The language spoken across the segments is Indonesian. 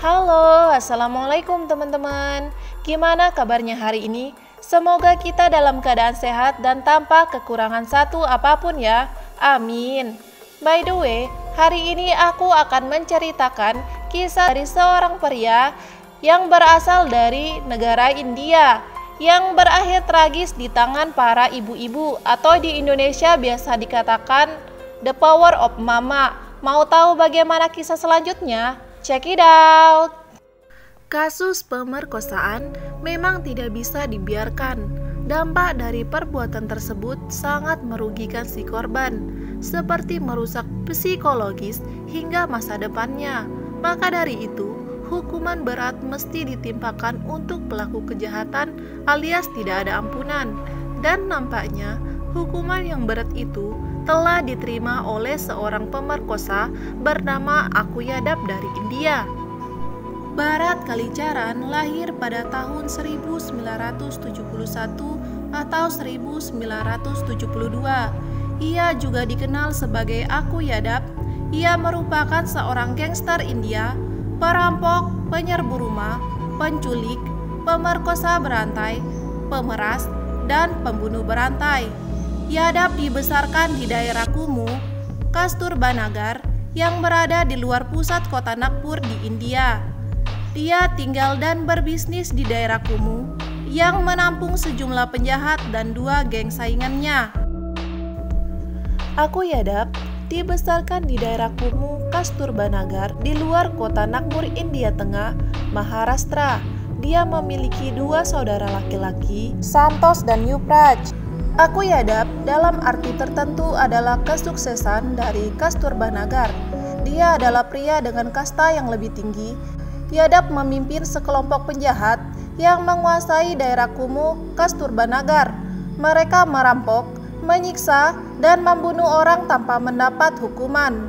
Halo, assalamualaikum teman-teman. Gimana kabarnya hari ini? Semoga kita dalam keadaan sehat dan tanpa kekurangan satu apapun ya. Amin. By the way, hari ini aku akan menceritakan kisah dari seorang pria yang berasal dari negara India yang berakhir tragis di tangan para ibu-ibu, atau di Indonesia biasa dikatakan the power of mama. Mau tahu bagaimana kisah selanjutnya? Check it out. Kasus pemerkosaan memang tidak bisa dibiarkan. Dampak dari perbuatan tersebut sangat merugikan si korban, seperti merusak psikologis hingga masa depannya. Maka dari itu, hukuman berat mesti ditimpakan untuk pelaku kejahatan alias tidak ada ampunan. Dan nampaknya hukuman yang berat itu telah diterima oleh seorang pemerkosa bernama Akuyadab dari India. Bharat Kalicharan lahir pada tahun 1971 atau 1972. Ia juga dikenal sebagai Akuyadab. Ia merupakan seorang gangster India, perampok, penyerbu rumah, penculik, pemerkosa berantai, pemeras, dan pembunuh berantai. Yadav dibesarkan di daerah Kumu, Kasturba Nagar, yang berada di luar pusat kota Nagpur di India. Dia tinggal dan berbisnis di daerah Kumu, yang menampung sejumlah penjahat dan dua geng saingannya. Akuyadab dibesarkan di daerah Kumu, Kasturba Nagar, di luar kota Nagpur, India Tengah, Maharashtra. Dia memiliki dua saudara laki-laki, Santosh dan Yuvraj. Akuyadab dalam arti tertentu adalah kesuksesan dari Kasturba Nagar. Dia adalah pria dengan kasta yang lebih tinggi. Yadav memimpin sekelompok penjahat yang menguasai daerah Kumu, Kasturba Nagar. Mereka merampok, menyiksa, dan membunuh orang tanpa mendapat hukuman.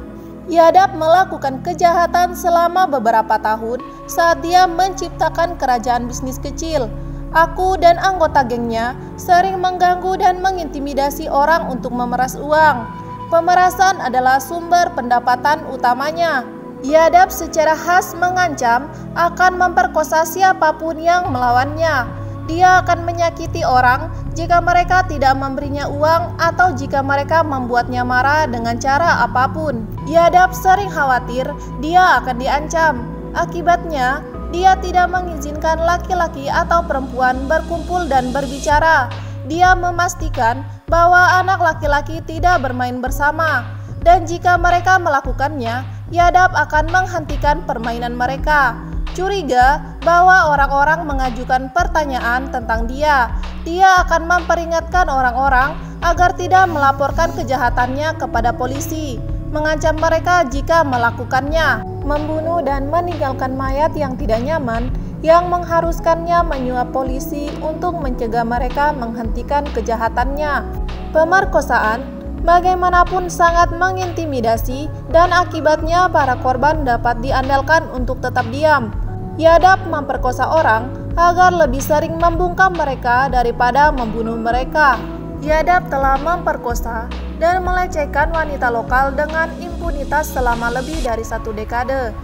Yadav melakukan kejahatan selama beberapa tahun saat dia menciptakan kerajaan bisnis kecil. Aku dan anggota gengnya sering mengganggu dan mengintimidasi orang untuk memeras uang. Pemerasan adalah sumber pendapatan utamanya. Yadav secara khas mengancam akan memperkosa siapapun yang melawannya. Dia akan menyakiti orang jika mereka tidak memberinya uang atau jika mereka membuatnya marah dengan cara apapun. Yadav sering khawatir dia akan diancam. Akibatnya, dia tidak mengizinkan laki-laki atau perempuan berkumpul dan berbicara. Dia memastikan bahwa anak laki-laki tidak bermain bersama. Dan jika mereka melakukannya, Yadav akan menghentikan permainan mereka. Curiga bahwa orang-orang mengajukan pertanyaan tentang dia. Dia akan memperingatkan orang-orang agar tidak melaporkan kejahatannya kepada polisi, mengancam mereka jika melakukannya, membunuh dan meninggalkan mayat yang tidak nyaman, yang mengharuskannya menyuap polisi untuk mencegah mereka menghentikan kejahatannya. Pemerkosaan bagaimanapun sangat mengintimidasi dan akibatnya para korban dapat diandalkan untuk tetap diam. Yadav memperkosa orang agar lebih sering membungkam mereka daripada membunuh mereka. Yadav telah memperkosa dan melecehkan wanita lokal dengan impunitas selama lebih dari 1 dekade.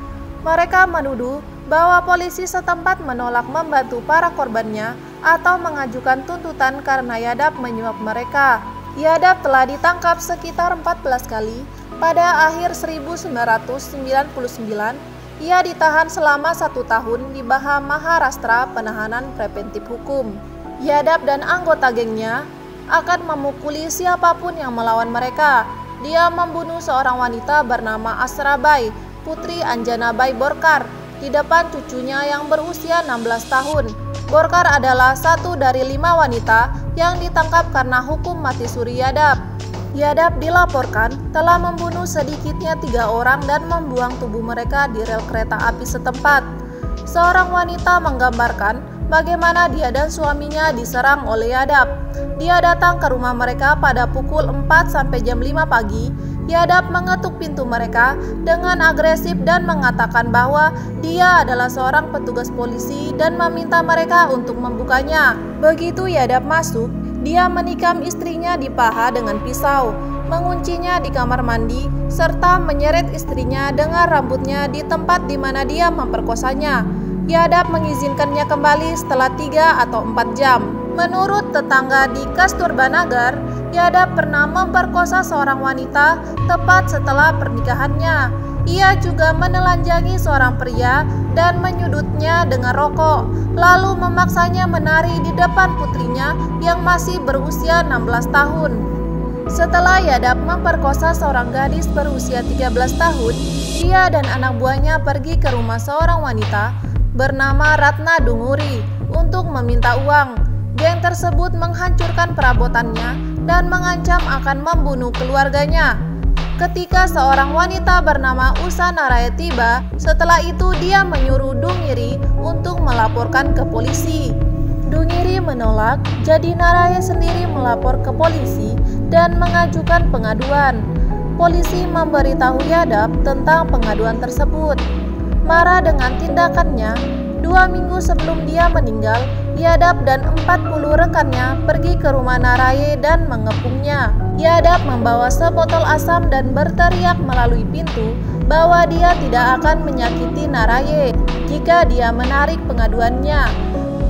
Mereka menuduh bahwa polisi setempat menolak membantu para korbannya atau mengajukan tuntutan karena Yadav menyuap mereka. Yadav telah ditangkap sekitar 14 kali. Pada akhir 1999, ia ditahan selama 1 tahun di Baha Maharashtra penahanan preventif hukum. Yadav dan anggota gengnya akan memukuli siapapun yang melawan mereka. Dia membunuh seorang wanita bernama Asrabai, putri Anjanabai Borkar, di depan cucunya yang berusia 16 tahun. Borkar adalah satu dari 5 wanita yang ditangkap karena hukum mati suri Yadav. Yadav dilaporkan telah membunuh sedikitnya 3 orang dan membuang tubuh mereka di rel kereta api setempat. Seorang wanita menggambarkan bagaimana dia dan suaminya diserang oleh Yadav. Dia datang ke rumah mereka pada pukul 4 sampai jam 5 pagi. Yadav mengetuk pintu mereka dengan agresif dan mengatakan bahwa dia adalah seorang petugas polisi dan meminta mereka untuk membukanya. Begitu Yadav masuk, dia menikam istrinya di paha dengan pisau. menguncinya di kamar mandi, serta menyeret istrinya dengan rambutnya di tempat di mana dia memperkosanya. Yadap mengizinkannya kembali setelah 3 atau 4 jam. Menurut tetangga di Kasturba-Nagar, Yadap pernah memperkosa seorang wanita tepat setelah pernikahannya. Ia juga menelanjangi seorang pria dan menyudutnya dengan rokok, lalu memaksanya menari di depan putrinya yang masih berusia 16 tahun. Setelah Yadap memperkosa seorang gadis berusia 13 tahun, dia dan anak buahnya pergi ke rumah seorang wanita bernama Ratna Dunguri untuk meminta uang. Geng tersebut menghancurkan perabotannya dan mengancam akan membunuh keluarganya. Ketika seorang wanita bernama Usa Naraya tiba, setelah itu dia menyuruh Dungiri untuk melaporkan ke polisi. Dungiri menolak, jadi Naraya sendiri melapor ke polisi dan mengajukan pengaduan. Polisi memberitahu Yadap tentang pengaduan tersebut. Marah dengan tindakannya, 2 minggu sebelum dia meninggal, Yadap dan 40 rekannya pergi ke rumah Naraya dan mengepungnya. Yadap membawa sebotol asam dan berteriak melalui pintu bahwa dia tidak akan menyakiti Naraya jika dia menarik pengaduannya.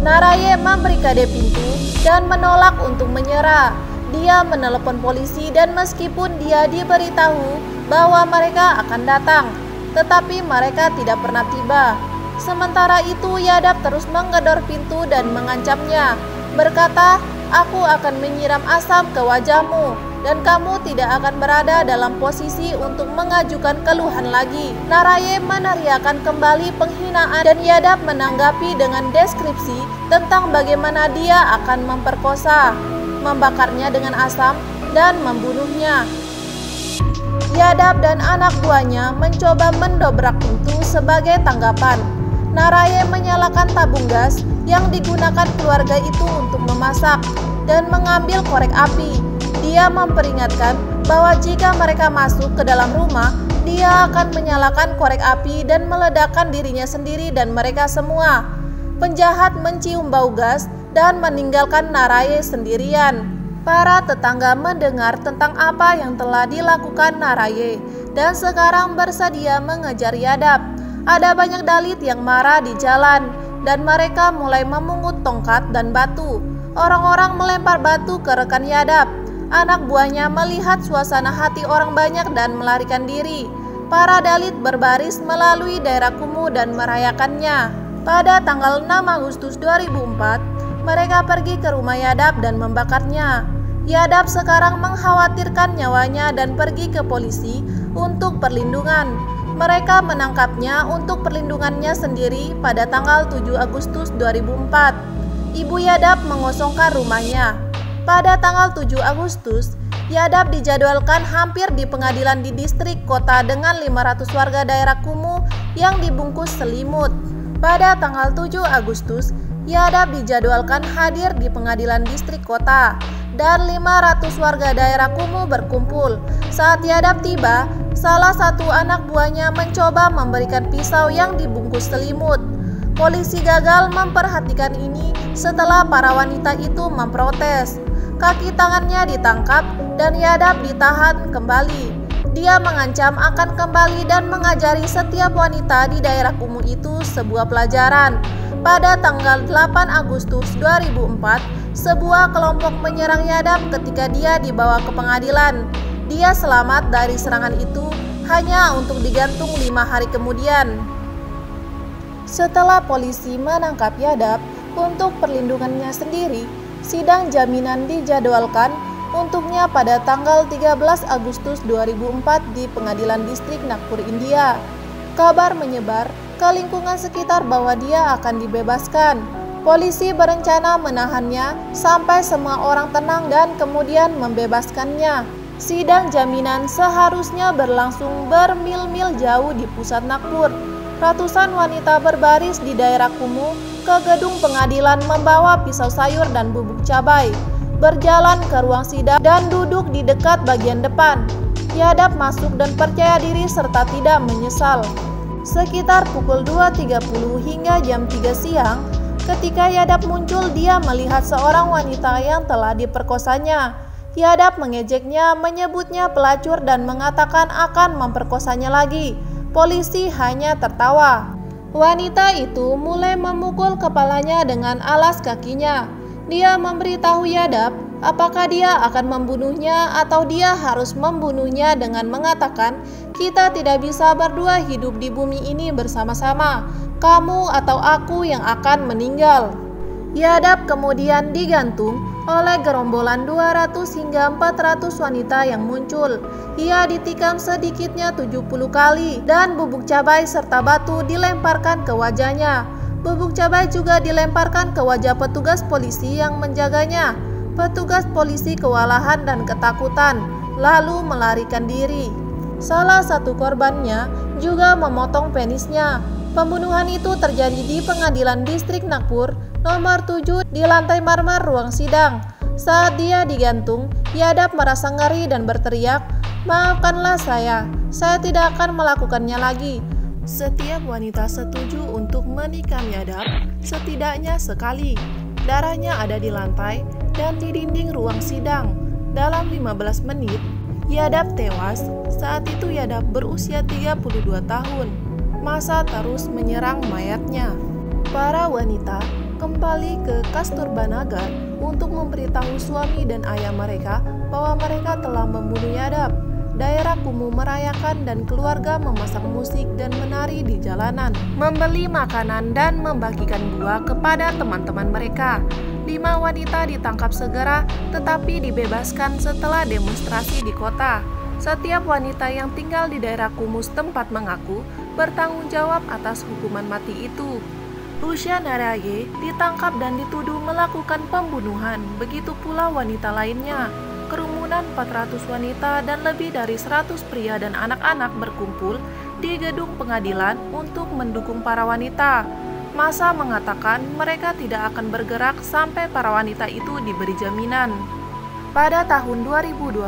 Naraya memberi kode pintu dan menolak untuk menyerah. Dia menelepon polisi dan meskipun dia diberitahu bahwa mereka akan datang, tetapi mereka tidak pernah tiba. Sementara itu Yadap terus menggedor pintu dan mengancamnya, berkata, "Aku akan menyiram asam ke wajahmu dan kamu tidak akan berada dalam posisi untuk mengajukan keluhan lagi." Naraya meneriakkan kembali penghinaan dan Yadap menanggapi dengan deskripsi tentang bagaimana dia akan memperkosa, membakarnya dengan asam, dan membunuhnya. Yadap dan anak buahnya mencoba mendobrak pintu sebagai tanggapan. Naraya menyalakan tabung gas yang digunakan keluarga itu untuk memasak dan mengambil korek api. Dia memperingatkan bahwa jika mereka masuk ke dalam rumah, dia akan menyalakan korek api dan meledakkan dirinya sendiri dan mereka semua. Penjahat mencium bau gas dan meninggalkan Naraya sendirian. Para tetangga mendengar tentang apa yang telah dilakukan Naraya dan sekarang bersedia mengejar Yadap. Ada banyak dalit yang marah di jalan dan mereka mulai memungut tongkat dan batu. Orang-orang melempar batu ke rekan Yadap. Anak buahnya melihat suasana hati orang banyak dan melarikan diri. Para dalit berbaris melalui daerah kumuh dan merayakannya. Pada tanggal 6 Agustus 2004, mereka pergi ke rumah Yadap dan membakarnya. Yadap sekarang mengkhawatirkan nyawanya dan pergi ke polisi untuk perlindungan. Mereka menangkapnya untuk perlindungannya sendiri pada tanggal 7 Agustus 2004. Ibu Yadap mengosongkan rumahnya. Pada tanggal 7 Agustus, Yadap dijadwalkan hampir di pengadilan di distrik kota dengan 500 warga daerah kumuh yang dibungkus selimut. Pada tanggal 7 Agustus, Yadap dijadwalkan hadir di pengadilan distrik kota dan 500 warga daerah kumuh berkumpul. Saat Yadap tiba, salah satu anak buahnya mencoba memberikan pisau yang dibungkus selimut. Polisi gagal memperhatikan ini setelah para wanita itu memprotes. Kaki tangannya ditangkap dan Yadap ditahan kembali. Dia mengancam akan kembali dan mengajari setiap wanita di daerah kumuh itu sebuah pelajaran. Pada tanggal 8 Agustus 2004, sebuah kelompok menyerang Yadap ketika dia dibawa ke pengadilan. Dia selamat dari serangan itu hanya untuk digantung 5 hari kemudian. Setelah polisi menangkap Yadap untuk perlindungannya sendiri, sidang jaminan dijadwalkan untuknya pada tanggal 13 Agustus 2004 di Pengadilan Distrik Nagpur, India. Kabar menyebar ke lingkungan sekitar bahwa dia akan dibebaskan. Polisi berencana menahannya sampai semua orang tenang dan kemudian membebaskannya. Sidang jaminan seharusnya berlangsung bermil-mil jauh di pusat Nagpur. Ratusan wanita berbaris di daerah kumuh ke gedung pengadilan membawa pisau sayur dan bubuk cabai, berjalan ke ruang sidang dan duduk di dekat bagian depan. Yadap masuk dan percaya diri serta tidak menyesal. Sekitar pukul 2.30 hingga jam 3 siang, ketika Yadap muncul, dia melihat seorang wanita yang telah diperkosanya. Yadap mengejeknya, menyebutnya pelacur dan mengatakan akan memperkosanya lagi. Polisi hanya tertawa. Wanita itu mulai memukul kepalanya dengan alas kakinya. Dia memberitahu Yadap apakah dia akan membunuhnya atau dia harus membunuhnya dengan mengatakan, "Kita tidak bisa berdua hidup di bumi ini bersama-sama. Kamu atau aku yang akan meninggal." Yadap kemudian digantung oleh gerombolan 200 hingga 400 wanita yang muncul. Ia ditikam sedikitnya 70 kali dan bubuk cabai serta batu dilemparkan ke wajahnya. Bubuk cabai juga dilemparkan ke wajah petugas polisi yang menjaganya. Petugas polisi kewalahan dan ketakutan, lalu melarikan diri. Salah satu korbannya juga memotong penisnya. Pembunuhan itu terjadi di Pengadilan Distrik Nagpur nomor 7 di lantai marmer ruang sidang. Saat dia digantung, Yadap merasa ngeri dan berteriak, "Maafkanlah saya tidak akan melakukannya lagi." Setiap wanita setuju untuk menikam Yadap setidaknya sekali. Darahnya ada di lantai dan di dinding ruang sidang. Dalam 15 menit, Yadap tewas. Saat itu Yadap berusia 32 tahun. Masa terus menyerang mayatnya. Para wanita kembali ke Kasturba Nagar untuk memberitahu suami dan ayah mereka bahwa mereka telah membunuh Yadap. Daerah kumuh merayakan dan keluarga memasak musik dan menari di jalanan, membeli makanan dan membagikan buah kepada teman-teman mereka. 5 wanita ditangkap segera tetapi dibebaskan setelah demonstrasi di kota. Setiap wanita yang tinggal di daerah kumuh setempat mengaku bertanggung jawab atas hukuman mati itu. Rusya Naraye ditangkap dan dituduh melakukan pembunuhan, begitu pula wanita lainnya. Kerumunan 400 wanita dan lebih dari 100 pria dan anak-anak berkumpul di gedung pengadilan untuk mendukung para wanita. Massa mengatakan mereka tidak akan bergerak sampai para wanita itu diberi jaminan. Pada tahun 2012,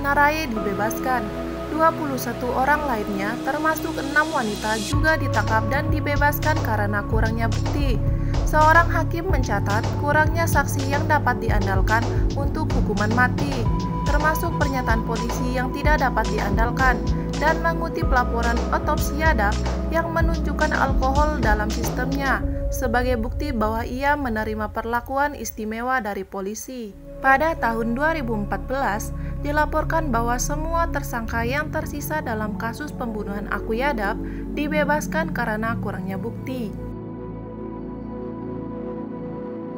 Naraye dibebaskan. 21 orang lainnya, termasuk 6 wanita, juga ditangkap dan dibebaskan karena kurangnya bukti. Seorang hakim mencatat kurangnya saksi yang dapat diandalkan untuk hukuman mati, termasuk pernyataan polisi yang tidak dapat diandalkan, dan mengutip laporan otopsi Yadap yang menunjukkan alkohol dalam sistemnya sebagai bukti bahwa ia menerima perlakuan istimewa dari polisi. Pada tahun 2014, dilaporkan bahwa semua tersangka yang tersisa dalam kasus pembunuhan Aku Yadap dibebaskan karena kurangnya bukti.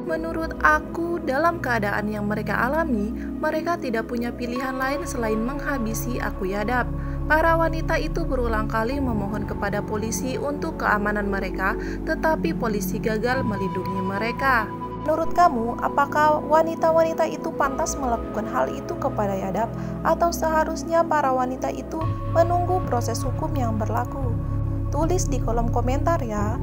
Menurut aku, dalam keadaan yang mereka alami, mereka tidak punya pilihan lain selain menghabisi Aku Yadap. Para wanita itu berulang kali memohon kepada polisi untuk keamanan mereka, tetapi polisi gagal melindungi mereka. Menurut kamu, apakah wanita-wanita itu pantas melakukan hal itu kepada Yadap, atau seharusnya para wanita itu menunggu proses hukum yang berlaku? Tulis di kolom komentar ya.